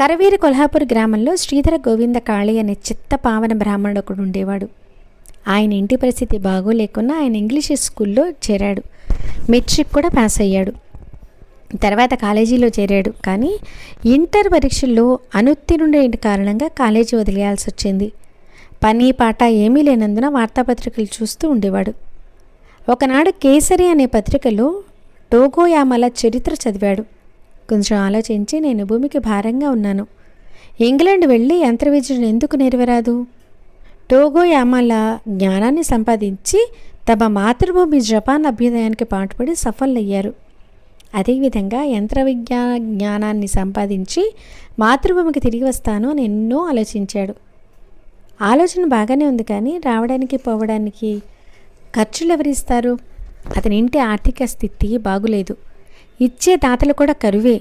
కరవీర కొల్హాపూర్ గ్రామంలో శ్రీధర గోవింద కాళి అనే చిత్త పావన బ్రాహ్మణుడు ఒకడు ఉండేవాడు. ఆయన ఇంటి పరిస్థితి బాగోలేకున్నా ఆయన ఇంగ్లీష్ స్కూల్లో చేరాడు. మెట్రిక్ కూడా పాస్ అయ్యాడు. తర్వాత కాలేజీలో చేరాడు. కానీ ఇంటర్ పరీక్షల్లో అనుత్తీర్ణుడైన కారణంగా కాలేజీ వదిలేయాల్సి వచ్చింది. పని పాట ఏమీ లేనందున వార్తాపత్రికలు చూస్తూ ఉండేవాడు. ఒకనాడు కేసరి అనే పత్రికలో టోగోయామాల చరిత్ర చదివాడు. కొంచెం ఆలోచించి, నేను భూమికి భారంగా ఉన్నాను, ఇంగ్లాండ్ వెళ్ళి యంత్రవిద్యను ఎందుకు నెరవేరాదు? టోగోయామాల జ్ఞానాన్ని సంపాదించి తమ మాతృభూమి జపాన్ అభ్యుదయానికి పాటుపడి సఫలయ్యారు. అదేవిధంగా జ్ఞానాన్ని సంపాదించి మాతృభూమికి తిరిగి వస్తాను అని ఎన్నో ఆలోచించాడు. ఆలోచన బాగానే ఉంది, కానీ రావడానికి పోవడానికి ఖర్చులు ఎవరిస్తారు? అతని ఇంటి ఆర్థిక స్థితి బాగులేదు. ఇచ్చే దాతలు కూడా కరువే.